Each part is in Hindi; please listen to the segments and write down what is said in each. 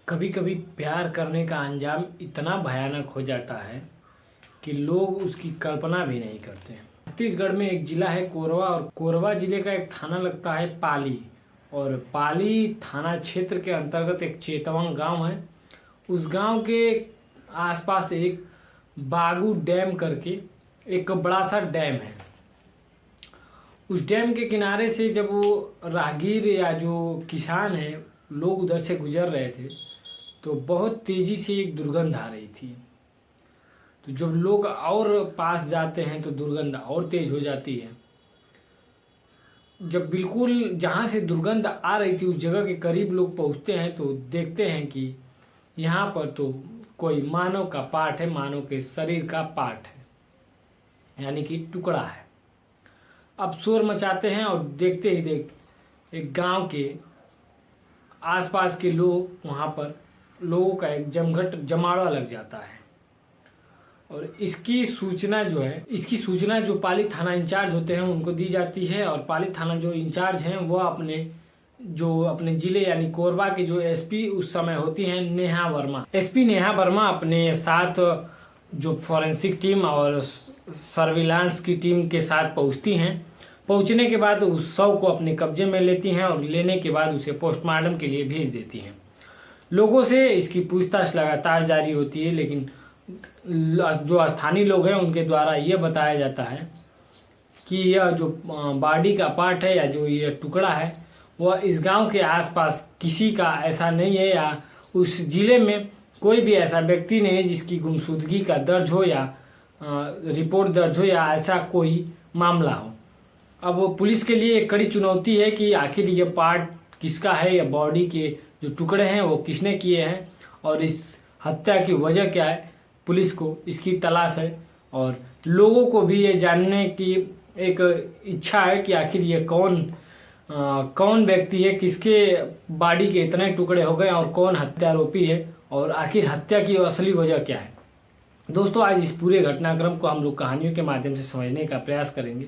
कभी कभी प्यार करने का अंजाम इतना भयानक हो जाता है कि लोग उसकी कल्पना भी नहीं करते हैं। छत्तीसगढ़ में एक जिला है कोरबा, और कोरबा जिले का एक थाना लगता है पाली। और पाली थाना क्षेत्र के अंतर्गत एक चेतवन गांव है। उस गांव के आसपास एक बागू डैम करके एक बड़ा सा डैम है। उस डैम के किनारे से जब वो राहगीर या जो किसान है लोग उधर से गुजर रहे थे तो बहुत तेजी से एक दुर्गंध आ रही थी। तो जब लोग और पास जाते हैं तो दुर्गंध और तेज हो जाती है। जब बिल्कुल जहाँ से दुर्गंध आ रही थी उस जगह के करीब लोग पहुँचते हैं तो देखते हैं कि यहाँ पर तो कोई मानव का पार्ट है, मानव के शरीर का पार्ट है, यानी कि टुकड़ा है। अब शोर मचाते हैं और देखते ही देख एक गांव के आसपास के लोग, वहाँ पर लोगों का एक जमघट जमावड़ा लग जाता है। और इसकी सूचना जो पाली थाना इंचार्ज होते हैं उनको दी जाती है। और पाली थाना जो इंचार्ज हैं वो अपने जिले यानी कोरबा के जो एसपी उस समय होती हैं नेहा वर्मा, एसपी नेहा वर्मा अपने साथ जो फॉरेंसिक टीम और सर्विलांस की टीम के साथ पहुंचती हैं। पहुंचने के बाद उस शव को अपने कब्जे में लेती हैं और लेने के बाद उसे पोस्टमार्टम के लिए भेज देती हैं। लोगों से इसकी पूछताछ लगातार जारी होती है, लेकिन जो स्थानीय लोग हैं उनके द्वारा ये बताया जाता है कि यह जो बॉडी का पार्ट है या जो ये टुकड़ा है वह इस गांव के आसपास किसी का ऐसा नहीं है, या उस जिले में कोई भी ऐसा व्यक्ति नहीं है जिसकी गुमशुदगी का दर्ज हो या रिपोर्ट दर्ज हो या ऐसा कोई मामला हो। अब पुलिस के लिए एक कड़ी चुनौती है कि आखिर ये पार्ट किसका है या बॉडी के जो टुकड़े हैं वो किसने किए हैं और इस हत्या की वजह क्या है। पुलिस को इसकी तलाश है और लोगों को भी ये जानने की एक इच्छा है कि आखिर ये कौन व्यक्ति है, किसके बॉडी के इतने टुकड़े हो गए और कौन हत्यारोपी है और आखिर हत्या की असली वजह क्या है। दोस्तों, आज इस पूरे घटनाक्रम को हम लोग कहानियों के माध्यम से समझने का प्रयास करेंगे।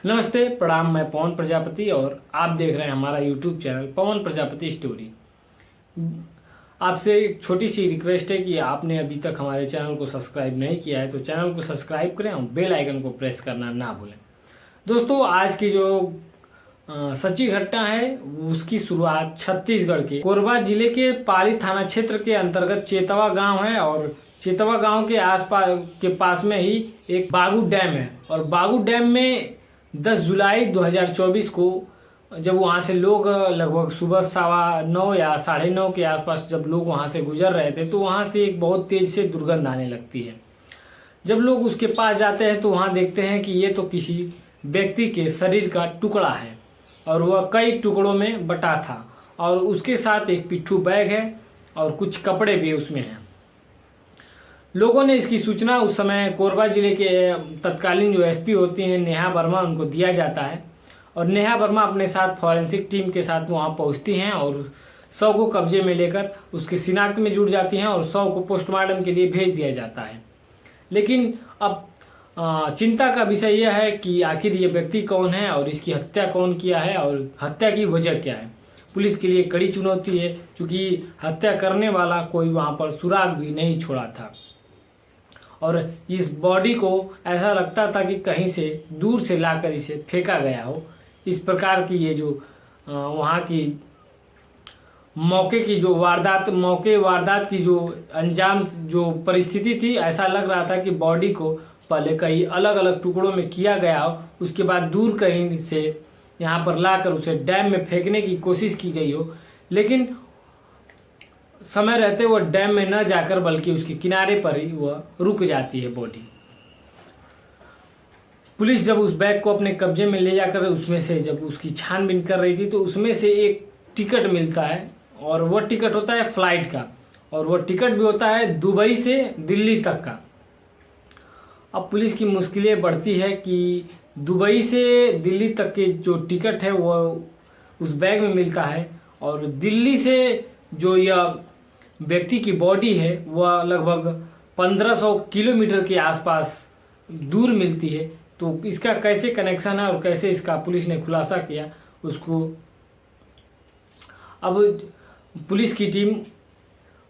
नमस्ते, प्रणाम, मैं पवन प्रजापति और आप देख रहे हैं हमारा यूट्यूब चैनल पवन प्रजापति स्टोरी। आपसे एक छोटी सी रिक्वेस्ट है कि आपने अभी तक हमारे चैनल को सब्सक्राइब नहीं किया है तो चैनल को सब्सक्राइब करें और बेल आइकन को प्रेस करना ना भूलें। दोस्तों, आज की जो सच्ची घटना है उसकी शुरुआत छत्तीसगढ़ के कोरबा जिले के पाली थाना क्षेत्र के अंतर्गत चेतवा गांव है। और चेतवा गांव के आसपास के पास में ही एक बागू डैम है। और बागू डैम में 10 जुलाई 2024 को जब वहाँ से लोग लगभग सुबह 9:15 या 9:30 के आसपास जब लोग वहाँ से गुजर रहे थे तो वहाँ से एक बहुत तेज से दुर्गंध आने लगती है। जब लोग उसके पास जाते हैं तो वहाँ देखते हैं कि ये तो किसी व्यक्ति के शरीर का टुकड़ा है और वह कई टुकड़ों में बटा था। और उसके साथ एक पिट्ठू बैग है और कुछ कपड़े भी उसमें हैं। लोगों ने इसकी सूचना उस समय कोरबा जिले के तत्कालीन जो एसपी होती हैं नेहा वर्मा, उनको दिया जाता है। और नेहा वर्मा अपने साथ फॉरेंसिक टीम के साथ वहाँ पहुँचती हैं और शव को कब्जे में लेकर उसकी शिनाख्त में जुट जाती हैं और शव को पोस्टमार्टम के लिए भेज दिया जाता है। लेकिन अब चिंता का विषय यह है कि आखिर ये व्यक्ति कौन है और इसकी हत्या कौन किया है और हत्या की वजह क्या है। पुलिस के लिए कड़ी चुनौती है क्योंकि हत्या करने वाला कोई वहाँ पर सुराग भी नहीं छोड़ा था। और इस बॉडी को ऐसा लगता था कि कहीं से दूर से लाकर इसे फेंका गया हो। इस प्रकार की ये जो वहाँ की वारदात की जो अंजाम जो परिस्थिति थी, ऐसा लग रहा था कि बॉडी को पहले कई अलग अलग टुकड़ों में किया गया हो, उसके बाद दूर कहीं से यहाँ पर लाकर उसे डैम में फेंकने की कोशिश की गई हो। लेकिन समय रहते वह डैम में न जाकर बल्कि उसके किनारे पर ही वह रुक जाती है बॉडी। पुलिस जब उस बैग को अपने कब्जे में ले जाकर उसमें से जब उसकी छानबीन कर रही थी तो उसमें से एक टिकट मिलता है और वह टिकट होता है फ्लाइट का, और वह टिकट भी होता है दुबई से दिल्ली तक का। अब पुलिस की मुश्किलें बढ़ती है कि दुबई से दिल्ली तक के जो टिकट है वह उस बैग में मिलता है और दिल्ली से जो यह व्यक्ति की बॉडी है वह लगभग 1500 किलोमीटर के आसपास दूर मिलती है। तो इसका कैसे कनेक्शन है और कैसे इसका पुलिस ने खुलासा किया उसको अब पुलिस की टीम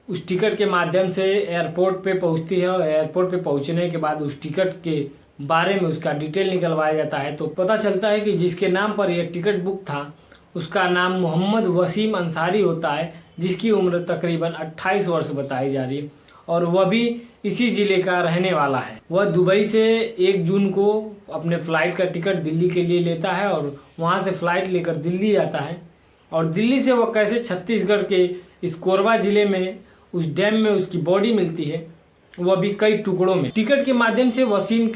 उस टिकट के माध्यम से एयरपोर्ट पे पहुंचती है और एयरपोर्ट पे पहुंचने के बाद उस टिकट के बारे में उसका डिटेल निकलवाया जाता है। तो पता चलता है कि जिसके नाम पर यह टिकट बुक था उसका नाम मोहम्मद वसीम अंसारी होता है, जिसकी उम्र तकरीबन 28 वर्ष बताई जा रही है और वह भी इसी ज़िले का रहने वाला है। वह दुबई से 1 जून को अपने फ़्लाइट का टिकट दिल्ली के लिए लेता है और वहाँ से फ़्लाइट लेकर दिल्ली आता है और दिल्ली से वह कैसे छत्तीसगढ़ के इस कोरबा ज़िले में उस डैम में उसकी बॉडी मिलती है, वह भी कई टुकड़ों में। टिकट के माध्यम से वसीम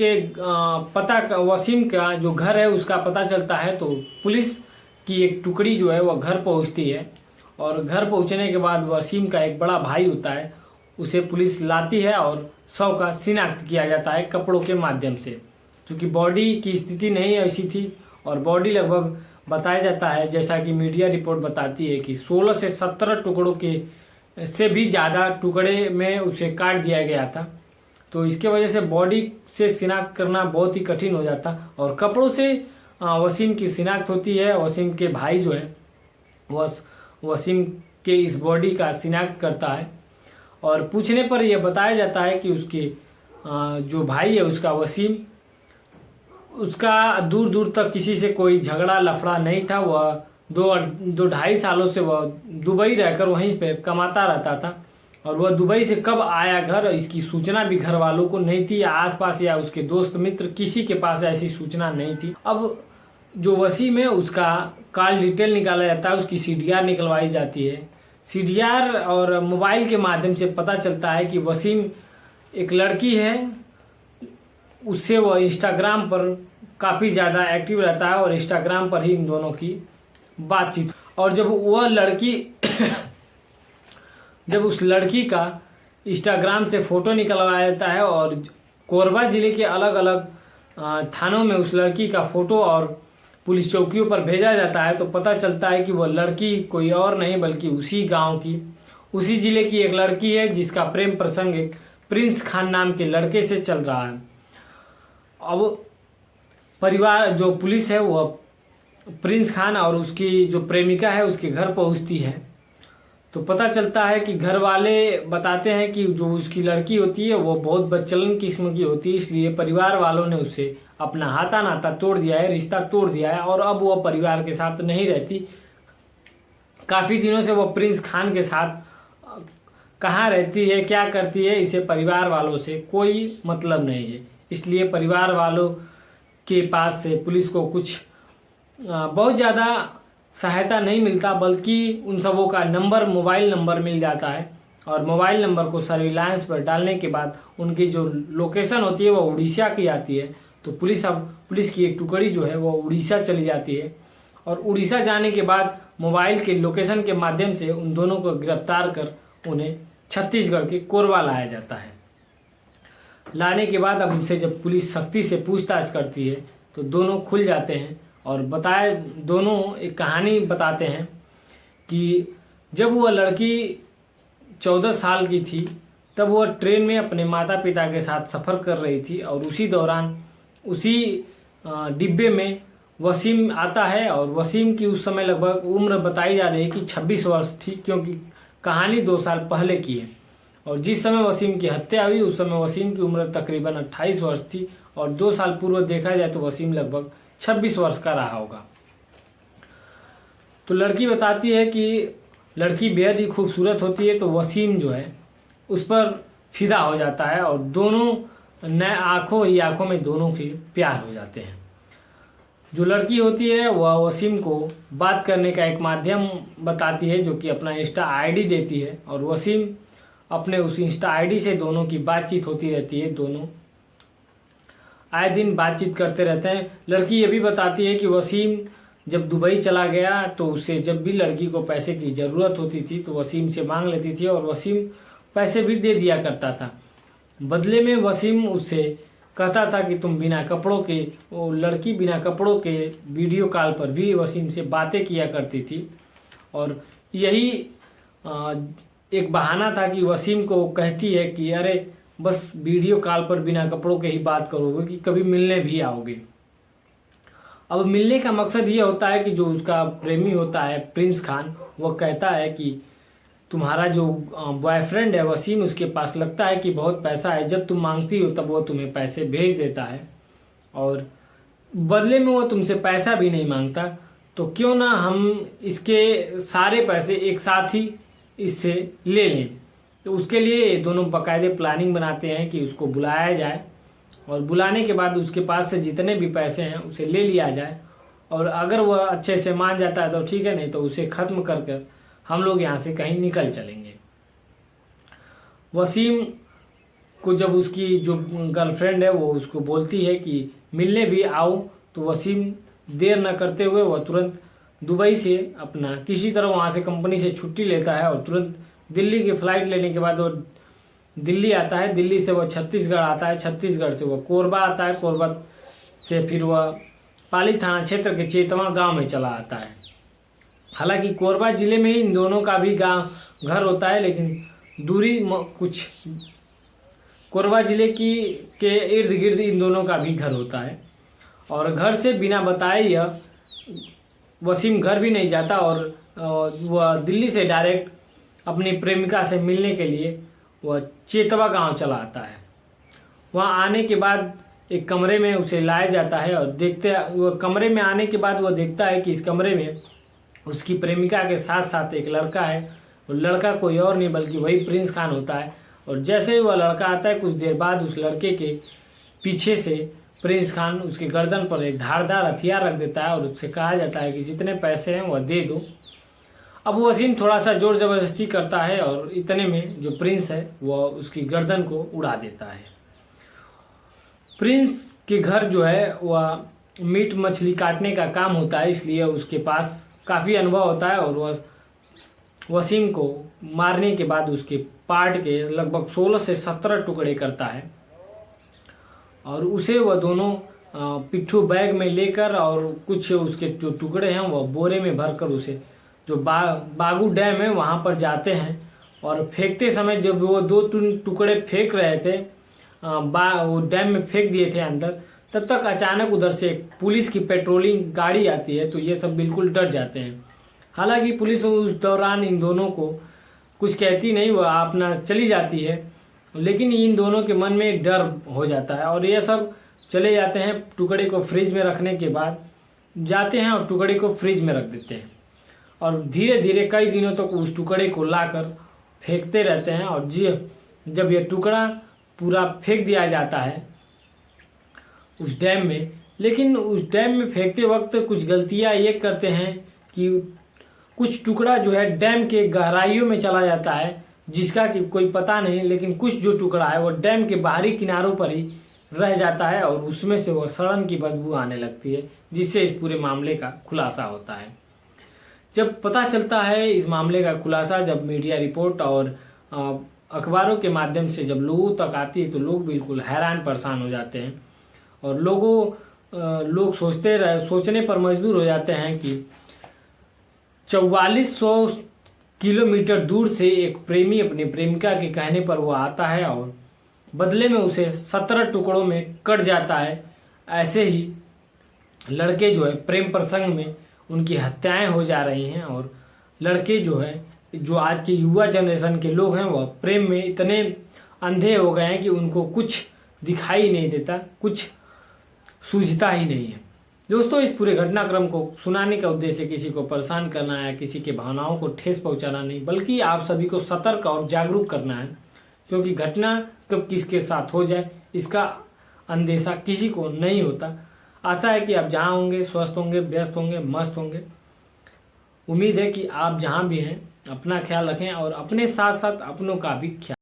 का जो घर है उसका पता चलता है। तो पुलिस की एक टुकड़ी जो है वह घर पहुंचती है और घर पहुंचने के बाद वसीम का एक बड़ा भाई होता है, उसे पुलिस लाती है और शव का शिनाख्त किया जाता है कपड़ों के माध्यम से। क्योंकि बॉडी की स्थिति नहीं ऐसी थी और बॉडी लगभग बताया जाता है, जैसा कि मीडिया रिपोर्ट बताती है कि 16 से 17 टुकड़ों के से भी ज़्यादा टुकड़े में उसे काट दिया गया था। तो इसके वजह से बॉडी से शिनाख्त करना बहुत ही कठिन हो जाता और कपड़ों से वसीम की शिनाख्त होती है। वसीम के भाई जो है वसीम के इस बॉडी का शिनाख्त करता है और पूछने पर यह बताया जाता है कि उसके जो भाई है उसका वसीम, उसका दूर दूर तक किसी से कोई झगड़ा लफड़ा नहीं था। वह 2-2.5 सालों से वह दुबई रहकर वहीं पे कमाता रहता था और वह दुबई से कब आया घर इसकी सूचना भी घर वालों को नहीं थी, आसपास या उसके दोस्त मित्र किसी के पास ऐसी सूचना नहीं थी। अब जो वसीम है उसका कॉल डिटेल निकाला जाता है, उसकी CDR निकलवाई जाती है। CDR और मोबाइल के माध्यम से पता चलता है कि वसीम एक लड़की है, उससे वह इंस्टाग्राम पर काफ़ी ज़्यादा एक्टिव रहता है और इंस्टाग्राम पर ही इन दोनों की बातचीत। और जब उस लड़की का इंस्टाग्राम से फ़ोटो निकलवाया जाता है और कोरबा ज़िले के अलग अलग थानों में उस लड़की का फ़ोटो और पुलिस चौकियों पर भेजा जाता है, तो पता चलता है कि वह लड़की कोई और नहीं बल्कि उसी गांव की, उसी ज़िले की एक लड़की है जिसका प्रेम प्रसंग एक प्रिंस खान नाम के लड़के से चल रहा है। अब परिवार जो पुलिस है वह प्रिंस खान और उसकी जो प्रेमिका है उसके घर पहुंचती है। तो पता चलता है कि घर वाले बताते हैं कि जो उसकी लड़की होती है वो बहुत बदचलन किस्म की होती है, इसलिए परिवार वालों ने उससे अपना हाथा नाता तोड़ दिया है, रिश्ता तोड़ दिया है और अब वह परिवार के साथ नहीं रहती। काफ़ी दिनों से वह प्रिंस खान के साथ कहाँ रहती है, क्या करती है, इसे परिवार वालों से कोई मतलब नहीं है। इसलिए परिवार वालों के पास से पुलिस को कुछ बहुत ज़्यादा सहायता नहीं मिलता, बल्कि उन सबों का मोबाइल नंबर मिल जाता है और मोबाइल नंबर को सर्विलांस पर डालने के बाद उनकी जो लोकेशन होती है वो उड़ीसा की आती है। तो पुलिस की एक टुकड़ी जो है वो उड़ीसा चली जाती है और उड़ीसा जाने के बाद मोबाइल के लोकेशन के माध्यम से उन दोनों को गिरफ्तार कर उन्हें छत्तीसगढ़ के कोरबा लाया जाता है। लाने के बाद अब उनसे जब पुलिस सख्ती से पूछताछ करती है तो दोनों खुल जाते हैं और दोनों एक कहानी बताते हैं कि जब वह लड़की 14 साल की थी तब वह ट्रेन में अपने माता पिता के साथ सफ़र कर रही थी और उसी दौरान उसी डिब्बे में वसीम आता है और वसीम की उस समय लगभग उम्र बताई जा रही है कि 26 वर्ष थी, क्योंकि कहानी 2 साल पहले की है और जिस समय वसीम की हत्या हुई उस समय वसीम की उम्र तकरीबन 28 वर्ष थी और 2 साल पूर्व देखा जाए तो वसीम लगभग 26 वर्ष का रहा होगा। तो लड़की बताती है कि लड़की बेहद ही खूबसूरत होती है, तो वसीम जो है उस पर फिदा हो जाता है और दोनों नए आंखों में दोनों के प्यार हो जाते हैं। जो लड़की होती है वह वसीम को बात करने का एक माध्यम बताती है, जो कि अपना इंस्टा आईडी देती है और वसीम अपने उस इंस्टा आईडी से दोनों की बातचीत होती रहती है। दोनों आए दिन बातचीत करते रहते हैं। लड़की ये भी बताती है कि वसीम जब दुबई चला गया तो उसे जब भी लड़की को पैसे की ज़रूरत होती थी तो वसीम से मांग लेती थी और वसीम पैसे भी दे दिया करता था। बदले में वसीम उससे कहता था कि तुम बिना कपड़ों के, वो लड़की बिना कपड़ों के वीडियो कॉल पर भी वसीम से बातें किया करती थी और यही एक बहाना था कि वसीम को कहती है कि अरे बस वीडियो कॉल पर बिना कपड़ों के ही बात करोगे कि कभी मिलने भी आओगे। अब मिलने का मकसद ये होता है कि जो उसका प्रेमी होता है प्रिंस खान, वो कहता है कि तुम्हारा जो बॉयफ्रेंड है वसीम, उसके पास लगता है कि बहुत पैसा है, जब तुम मांगती हो तब वो तुम्हें पैसे भेज देता है और बदले में वो तुमसे पैसा भी नहीं मांगता। तो क्यों ना हम इसके सारे पैसे एक साथ ही इससे ले लें। तो उसके लिए दोनों बाकायदे प्लानिंग बनाते हैं कि उसको बुलाया जाए और बुलाने के बाद उसके पास से जितने भी पैसे हैं उसे ले लिया जाए, और अगर वह अच्छे से मान जाता है तो ठीक है, नहीं तो उसे ख़त्म कर हम लोग यहाँ से कहीं निकल चलेंगे। वसीम को जब उसकी जो गर्लफ्रेंड है वो उसको बोलती है कि मिलने भी आओ, तो वसीम देर न करते हुए वह तुरंत दुबई से अपना किसी तरह वहाँ से कंपनी से छुट्टी लेता है और तुरंत दिल्ली की फ़्लाइट लेने के बाद वो दिल्ली आता है। दिल्ली से वह छत्तीसगढ़ आता है, छत्तीसगढ़ से वह कोरबा आता है, कोरबा से फिर वह पाली थाना क्षेत्र के चेतवा गांव में चला आता है। हालांकि कोरबा ज़िले में ही इन दोनों का भी घर होता है, लेकिन दूरी कुछ कोरबा ज़िले के इर्द गिर्द इन दोनों का भी घर होता है। और घर से बिना बताए यह वसीम घर भी नहीं जाता और वह दिल्ली से डायरेक्ट अपनी प्रेमिका से मिलने के लिए वह चेतवा गांव चला आता है। वहाँ आने के बाद एक कमरे में उसे लाया जाता है और वह कमरे में आने के बाद वह देखता है कि इस कमरे में उसकी प्रेमिका के साथ साथ एक लड़का है। वो लड़का कोई और नहीं बल्कि वही प्रिंस खान होता है। और जैसे ही वह लड़का आता है कुछ देर बाद उस लड़के के पीछे से प्रिंस खान उसके गर्दन पर एक धारदार हथियार रख देता है और उससे कहा जाता है कि जितने पैसे हैं वह दे दो। अब वसीम थोड़ा सा जोर ज़बरदस्ती करता है और इतने में जो प्रिंस है वह उसकी गर्दन को उड़ा देता है। प्रिंस के घर जो है वह मीट मछली काटने का काम होता है, इसलिए उसके पास काफ़ी अनुभव होता है और वह वसीम को मारने के बाद उसके पार्ट के लगभग 16 से 17 टुकड़े करता है और उसे वह दोनों पिट्ठू बैग में लेकर और कुछ उसके जो टुकड़े हैं वह बोरे में भरकर उसे जो बागू डैम है वहाँ पर जाते हैं। और फेंकते समय जब वो 2 टुकड़े फेंक रहे थे वो डैम में फेंक दिए थे अंदर, तब तक अचानक उधर से एक पुलिस की पेट्रोलिंग गाड़ी आती है। तो ये सब बिल्कुल डर जाते हैं। हालांकि पुलिस उस दौरान इन दोनों को कुछ कहती नहीं, वह अपना चली जाती है, लेकिन इन दोनों के मन में डर हो जाता है और ये सब चले जाते हैं। टुकड़े को फ्रिज में रखने के बाद जाते हैं और टुकड़े को फ्रिज में रख देते हैं और धीरे धीरे कई दिनों तक उस टुकड़े को लाकर फेंकते रहते हैं। और जब यह टुकड़ा पूरा फेंक दिया जाता है उस डैम में, लेकिन उस डैम में फेंकते वक्त कुछ गलतियां ये करते हैं कि कुछ टुकड़ा जो है डैम के गहराइयों में चला जाता है जिसका कि कोई पता नहीं, लेकिन कुछ जो टुकड़ा है वो डैम के बाहरी किनारों पर ही रह जाता है और उसमें से वो सड़न की बदबू आने लगती है, जिससे इस पूरे मामले का खुलासा होता है। जब पता चलता है इस मामले का खुलासा, जब मीडिया रिपोर्ट और अखबारों के माध्यम से जब लोगों तक आती है तो लोग बिल्कुल हैरान परेशान हो जाते हैं और लोग सोचने पर मजबूर हो जाते हैं कि 4400 किलोमीटर दूर से एक प्रेमी अपनी प्रेमिका के कहने पर वो आता है और बदले में उसे 17 टुकड़ों में कट जाता है। ऐसे ही लड़के जो है प्रेम प्रसंग में उनकी हत्याएं हो जा रही हैं और लड़के जो आज के युवा जनरेशन के लोग हैं वह प्रेम में इतने अंधे हो गए हैं कि उनको कुछ दिखाई नहीं देता, कुछ सूझता ही नहीं है। दोस्तों, इस पूरे घटनाक्रम को सुनाने का उद्देश्य किसी को परेशान करना है, किसी के भावनाओं को ठेस पहुंचाना नहीं, बल्कि आप सभी को सतर्क और जागरूक करना है, क्योंकि घटना कब किसके साथ हो जाए इसका अंदेशा किसी को नहीं होता। आशा है कि आप जहाँ होंगे स्वस्थ होंगे, व्यस्त होंगे, मस्त होंगे। उम्मीद है कि आप जहाँ भी हैं अपना ख्याल रखें और अपने साथ साथ अपनों का भी ख्याल